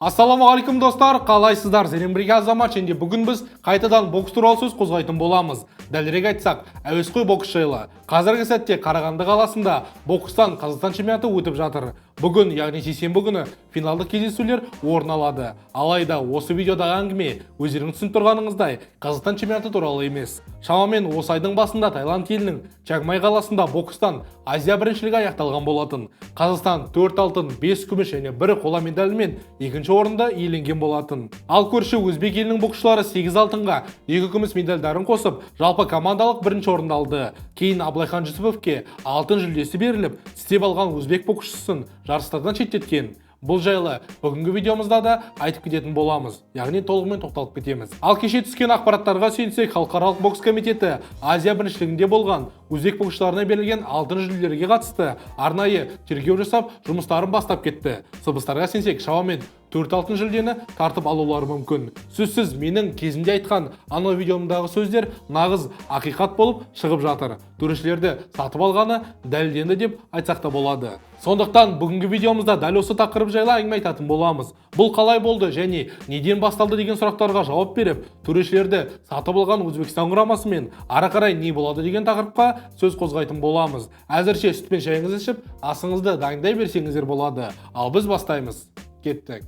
Ассалаумағалейкум достар, қалайсыздар? Сіздермен бірге Азамат және бүгін біз қайтадан бокс туралы сөз қозғайтын боламыз. Дәлірек айтсақ, әуесқой бокс жайлы. Қазіргі сәтте Қарағанды қаласында бокстан Қазақстан чемпионаты өтіп жатыр. Бүгін, яғни сейсенбі күні финалдық кездесулер орын алады. Алайда осы видеодағы әңгіме өздеріңіз түсініп тұрғаныңыздай Қазақстан чемпионаты туралы емес. Шамамен осы айдың басында Таиланд елінің Чангмай қаласында бокстан Азия біріншілігі аяқталған болатын. Қазақстан 4 алтын, 5 күміс және 1 қола медальмен екінші орында иеленген болатын. Ал көрші өзбек елінің боксшылары 8 алтынға 2 күміс медальдарын қосып, жалпы командалық бірінші орынды алды. Кейін Аблайхан Жүсіповке алтын жүлдесі беріліп, тістеп алған өзбек боксшысын жарыстардан шеттеткен. Бұл жайлы бүгінгі видеомызда да айтып кететін боламыз, яғни толығымен тоқталып кетеміз. Ал кеше түскен ақпараттарға сүйенсек, халықаралық бокс комитеті Азия біріншілігінде болған өзбек боксшыларына берілген алтын жүлделерге қатысты арнайы тергеу жасап, жұмыстарын бастап кетті. Сыбыстарға сенсек, шамамен 4 алтын жүлдені тартып алулары мүмкін. Сөзсіз менің кезінде айтқан анау видеомдағы сөздер нағыз ақиқат болып шығып жатыр. Төрешілерді сатып алғаны дәлелденді деп айтсақ та болады. Сондықтан бүгінгі видеомызда дәл осы тақырып жайлы әңгіме айтатын боламыз. Бұл қалай болды және неден басталды деген сұрақтарға жауап беріп, төрешілерді сатып алған Өзбекстан құрамасымен ары қарай не болады деген тақырыпқа сөз қозғайтын боламыз. Әзірше сүт пен шайыңызды ішіп, асыңызды дайындай берсеңіздер болады. Ал біз бастаймыз. Кеттік.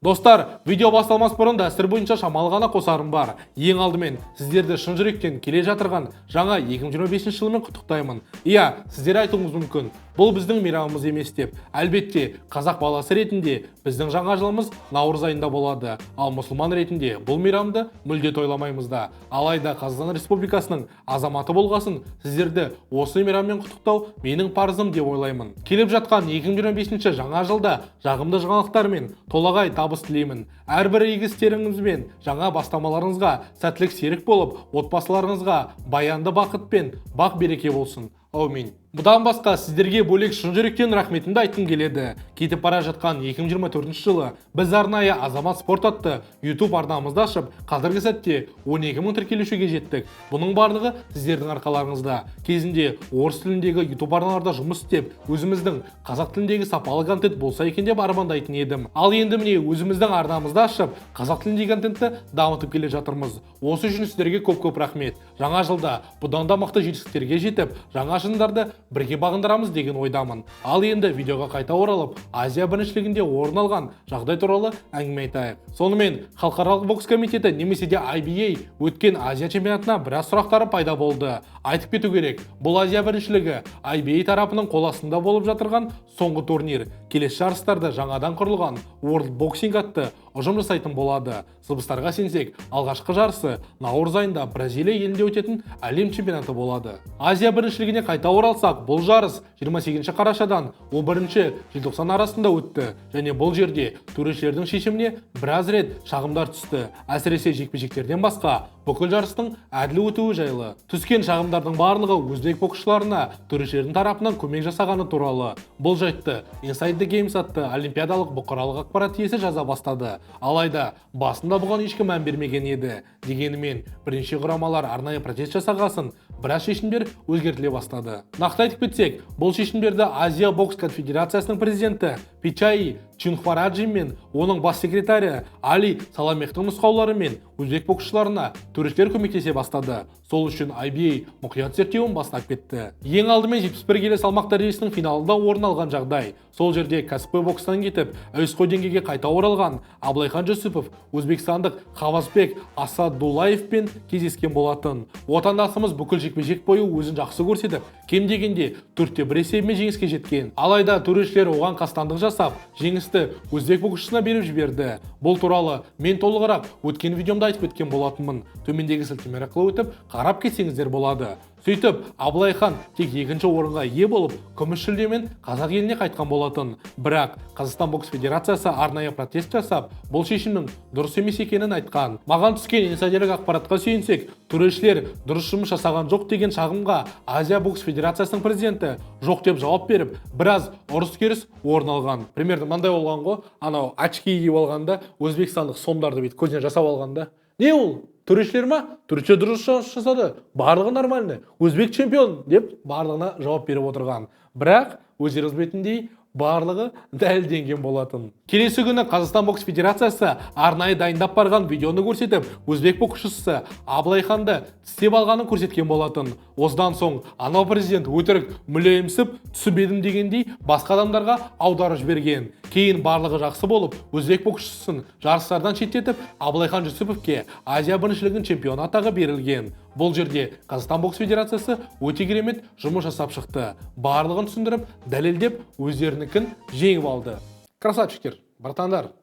Достар, видео басталмас бұрын дәстүр бойынша шамалы ғана қосарым бар. Ең алдымен сіздерді шын жүректен келе жатырған жаңа 2025 жылмен құттықтаймын. Иә, сіздер айтуыңыз мүмкін, бұл біздің мейрамымыз емес деп. Әлбетте, қазақ баласы ретінде біздің жаңа жылымыз наурыз айында болады. Ал мұсылман ретінде бұл мейрамды мүлде тойламаймыз да. Алайда Қазақстан Республикасының азаматы болғасын, сіздерді осы мейраммен құттықтау менің парызым деп ойлаймын. Келіп жатқан 2025 жаңа жылда жағымды жаңалықтармен толағай табыс тілеймін. Әрбір игі істеріңізбен жаңа бастамаларыңызға сәттілік серік болып, отбасыларыңызға баянды бақыт пен бақ береке болсын. Аумин. Бұдан басқа сіздерге бөлек шын жүректен рахметімді айтқым келеді. Кетіп бара жатқан 2024 жылы біз арнайы Азамат спорт атты YouTube арнамызды ашып, қазіргі сәтте 12 мың тіркелушіге жеттік. Бұның барлығы сіздердің арқаларыңызда. Кезінде орыс тіліндегі YouTube арналарда жұмыс істеп, өзіміздің қазақ тіліндегі сапалы контент болса екен деп армандайтын едім. Ал енді міне өзіміздің арнамызды ашып, қазақ тіліндегі контентті дамытып келе жатырмыз. Осы үшін сіздерге көп-көп рахмет. Жаңа жылда бұдан да мықты жетістіктерге жетіп, жаңа шыңдарды бірге бағындырамыз деген ойдамын. Ал енді видеоға қайта оралып, Азия біріншілігінде орын алған жағдай туралы әңгіме айтайық. Сонымен, халықаралық бокс комитеті немесе де IBA өткен Азия чемпионатына біраз сұрақтары пайда болды. Айтып кету керек, бұл Азия біріншілігі IBA тарапының қол астында болып жатырған соңғы турнир. Келесі жарыстарда жаңадан құрылған World Boxing атты ұжым жасайтын болады. Сыбыстарға сенсек, алғашқы жарысы наурыз айында Бразилия елінде өтетін әлем чемпионаты болады. Азия біріншілігіне қайта оралсақ, бұл жарыс 28 қарашадан 11 желтоқсан арасында өтті және бұл жерде төрешілердің шешіміне біраз рет шағымдар түсті. Әсіресе жекпе-жектерден басқа бүкіл жарыстың әділ өтуі жайлы. Түскен шағымдардың барлығы өзбек боксшыларына төрешілердің тарапынан көмек жасағаны туралы. Бұл жайтты Inside the Games атты олимпиадалық бұқаралық ақпарат иесі жаза бастады. Алайда басында бұған ешкім мән бермеген еді. Дегенмен бірнеше құрамалар арнайы протест жасағасын біраз шешімдер өзгертіле бастады. Нақты айтып кетсек, бұл шешімдерді Азия бокс конфедерациясының президенті Пичай Чинхвараджи мен оның бас секретары Али Саламехтің нұсқауларымен өзбек боксшыларына төрешілер көмектесе бастады. Сол үшін IBA мұқият зерттеуін бастап кетті. Ең алдымен 71 келі салмақ дәрежесінің финалында орын алған жағдай. Сол жерде кәсіпқой бокстан кетіп, әуесқой деңгейге қайта оралған Аблайхан Жүсіпов өзбекстандық Хавазбек Асадуллаевпен кездескен болатын. Отандасымыз бүкіл жекпе-жек бойы өзін жақсы көрсетіп, кем дегенде 4-1 есебімен жеңіске жеткен. Алайда төрешілер оған қастандық жасап, жеңісті өзбек боксшысына беріп жіберді. Бұл туралы мен толығырақ өткен видеомда айтып кеткен болатынмын. Төмендегі сілтеме арқылы өтіп, қарап кетсеңіздер болады. Сөйтіп, Аблайхан тек екінші орынға ие болып, күміс жүлдемен қазақ еліне қайтқан болатын. Бірақ Қазақстан бокс федерациясы арнайы протест жасап, бұл шешімнің дұрыс емес екенін айтқан. Маған түскен инсайдерлік ақпаратқа сүйенсек, төрешілер дұрыс жұмыс жасаған жоқ деген шағымға Азия бокс федерациясының президенті жоқ деп жауап беріп, біраз ұрыс-керіс орын алған. Примерно мынандай болған ғой, анау очки киіп алғанда, өзбекстандық сомдарды бүйтіп көзіне жасап алғанда, Не ол? Төрешілер ма? Төреші дұрыс жасады. Барлығы нормальны. Өзбек чемпион деп барлығына жауап беріп отырған. Бірақ өздеріңіз білетіндей барлығы дәлелденген болатын. Келесі күні Қазақстан бокс федерациясы арнайы дайындап барған видеоны көрсетіп, өзбек боксшысы Абылайханды тістеп алғанын көрсеткен болатын. Осыдан соң анау президент өтірік мүлейімсіп түсіп едім дегендей басқа адамдарға аударып жіберген. Кейін барлығы жақсы болып, өзбек боксшысын жарыстардан шеттетіп, Абылайхан Жүсіповке Азия біріншілігінің чемпионы атағы берілген. Бұл жерде Қазақстан бокс федерациясы өте керемет жұмыс жасап шықты. Барлығын түсіндіріп, дәлелдеп, өздерінікін жеңіп алды. Красавчиктер, братандар,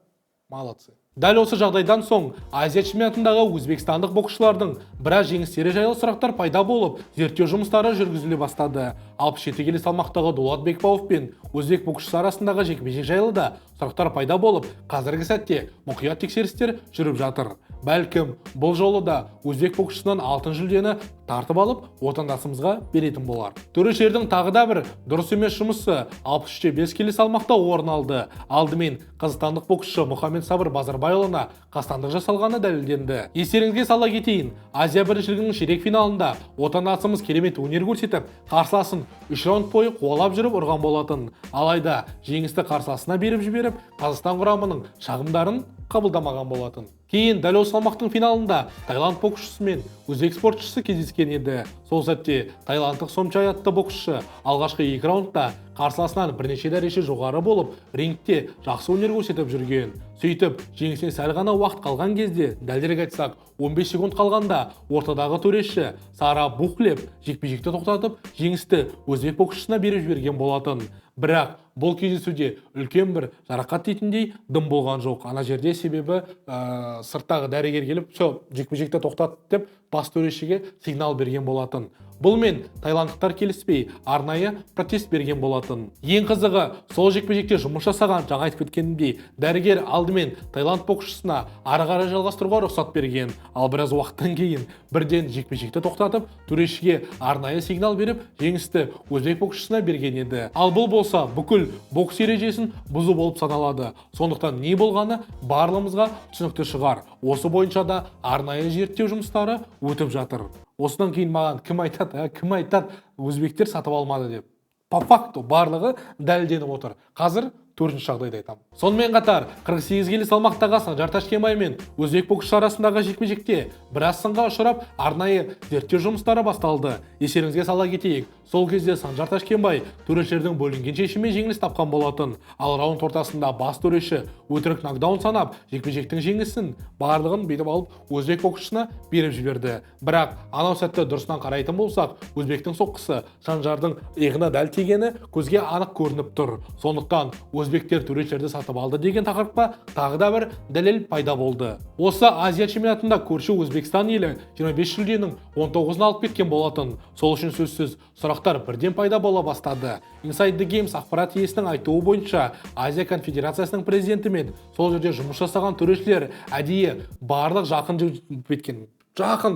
молодцы. Дәл осы жағдайдан соң Азия чемпионатындағы өзбекстандық боксшылардың біраз жеңістері жайлы сұрақтар пайда болып, зерттеу жұмыстары жүргізіле бастады. 67 келі салмақтағы Дулат Бекбауов пен өзбек боксшысы арасындағы жекпе-жек жайлы да сұрақтар пайда болып, қазіргі сәтте мұқият тексерістер жүріп жатыр. Бәлкім, бұл жолы да өзбек боксшысынан алтын жүлдені тартып алып, отандасымызға беретін болар. Төрешілердің тағы да бір дұрыс емес жұмысы 63-5 келі салмақта орын алды. Алдымен қазақстандық боксшы Мұхаммед Сабыр Базарбайұлына қастандық жасалғаны дәлелденді. Естеріңізге сала кетейін, Азия біріншілігінің ширек финалында отандасымыз керемет өнер көрсетіп, қарсыласын 3 раунд бойы қуалап жүріп ұрған болатын. Алайда жеңісті қарсыласына беріп жіберіп, Қазақстан құрамының шағымдарын қабылдамаған болатын. Кейін дәл осы салмақтың финалында Таиланд боксшысы мен өзбек спортшысы кездескен еді. Сол сәтте таиландтық Сомчай атты боксшы алғашқы 2 раундта қарсыласынан бірнеше дәреже жоғары болып, рингте жақсы өнер көрсетіп жүрген. Сөйтіп, жеңісіне сәл ғана уақыт қалған кезде, дәлірек айтсақ, 15 секунд қалғанда ортадағы төреші Сара Бухлеб жекпе-жекті тоқтатып, жеңісті өзбек боксшысына беріп жіберген болатын. Бірақ бұл кездесуде үлкен бір жарақат дейтіндей дым болған жоқ. Ана жерде себебі сырттағы дәрігер келіп, жекпе-жекті тоқтат деп бас төрешіге сигнал берген болатын. Бұл мен таиландықтар келіспей арнайы протест берген болатын. Ең қызығы, сол жекпе-жекте жұмыс жасаған жаңа айтып кеткенімдей, дәрігер алдымен таиланд боксшысына ары қарай жалғастыруға рұқсат берген. Ал біраз уақыттан кейін бірден жекпе-жекті тоқтатып, төрешіге арнайы сигнал беріп, жеңісті өзбек боксшысына берген еді. Ал бұл болса бүкіл бокс ережесін бұзу болып саналады. Сондықтан не болғаны барлығымызға түсінікті шығар. Осы бойынша да арнайы зерттеу жұмыстары өтіп жатыр. Осыдан кейін маған кім айтады, өзбектер сатып алмады деп. По факту барлығы дәлелденіп отыр. Қазір 4-ші жағдайды айтамын. Сонымен қатар 48 келі салмақтағы Санжар Ташкенбай мен өзбек боксшысы арасындағы жекпе-жекте біраз сынға ұшырап, арнайы зерттеу жұмыстары басталды. Естеріңізге сала кетейік, сол кезде Санжар Ташкенбай төрешілердің бөлінген шешімімен жеңіліс тапқан болатын. Ал раунд ортасында бас төреші өтірік нокдаун санап, жекпе-жектің жеңісін барлығын бетіп алып, өзбек боксшысына беріп жіберді. Бірақ анау сәтті дұрысынан қарайтын болсақ, өзбектің соққысы Санжардың иығына дәл тигені көзге анық көрініп тұр. Сондықтан өзбектер төрешілерді сатып алды деген тақырыпқа тағы да бір дәлел пайда болды. Осы Азия чемпионатында көрші Өзбекстан елі 25 жүлденің 19-ын алып кеткен болатын. Сол үшін сөзсіз сұрақтар бірден пайда бола бастады. Inside the Games ақпарат иесінің айтуы бойынша, Азия конфедерациясының президенті мен сол жерде жұмыс жасаған төрешілер әдейі барлық жақын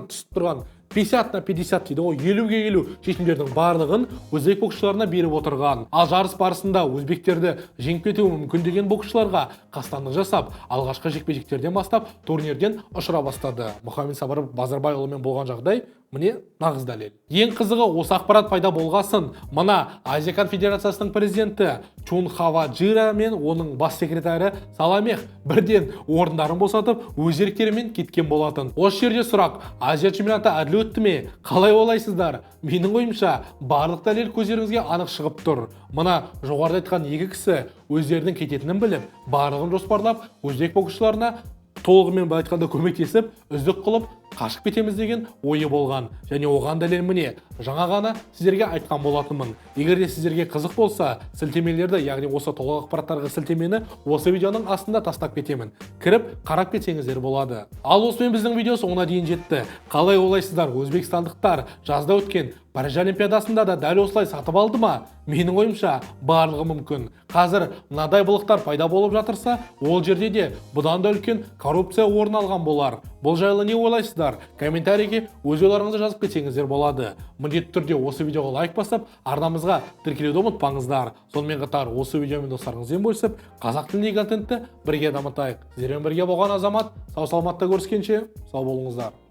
түсіп тұрған 50-50 дейді ғой, 50-50 шешімдердің барлығын өзбек боксшыларына беріп отырған. Ал жарыс барысында өзбектерді жеңіп кетуі мүмкін деген боксшыларға қастандық жасап, алғашқы жекпе-жектерден бастап турнирден ұшыра бастады. Мұхаммед Сабыр Базарбайұлымен болған жағдай міне нағыз дәлел. Ең қызығы, осы ақпарат пайда болғасын, мына Азия конфедерациясының президенті Чун Хаваджира мен оның бас секретары Саламех бірден орындарын босатып, өз еріктерімен кеткен болатын. Осы жерде сұрақ: Азия чемпионаты әділ өтті ме? Қалай ойлайсыздар? Менің ойымша, барлық дәлел көздеріңізге анық шығып тұр. Мына жоғарыда айтқан екі кісі өздерінің кететінін біліп, барлығын жоспарлап, өзбек боксшыларына толығымен былай айтқанда көмектесіп, үздік қылып қашып кетеміз деген ойы болған. Және оған дәлел міне жаңа ғана сіздерге айтқан болатынмын. Егер де сіздерге қызық болса, сілтемелерді, яғни осы толық ақпараттарға сілтемені осы видеоның астында тастап кетемін. Кіріп қарап кетсеңіздер болады. Ал осымен біздің видео соңына дейін жетті. Қалай ойлайсыздар, өзбекстандықтар жазда өткен Париж олимпиадасында да дәл осылай сатып алды ма? Менің ойымша барлығы мүмкін. Қазір мынадай былықтар пайда болып жатырса, ол жерде де бұдан да үлкен коррупция орын алған болар. Бұл жайлы не ойлайсыздар? ойлайсыздар? Комментарийге өз ойларыңызды жазып кетсеңіздер болады. Міндетті түрде осы видеоға лайк басып, арнамызға тіркелуді ұмытпаңыздар. Сонымен қатар осы видеомен достарыңызбен бөлісіп, қазақ тіліндегі контентті бірге дамытайық. Сіздермен бірге болған Азамат, сау саламатта көріскенше, сау болыңыздар.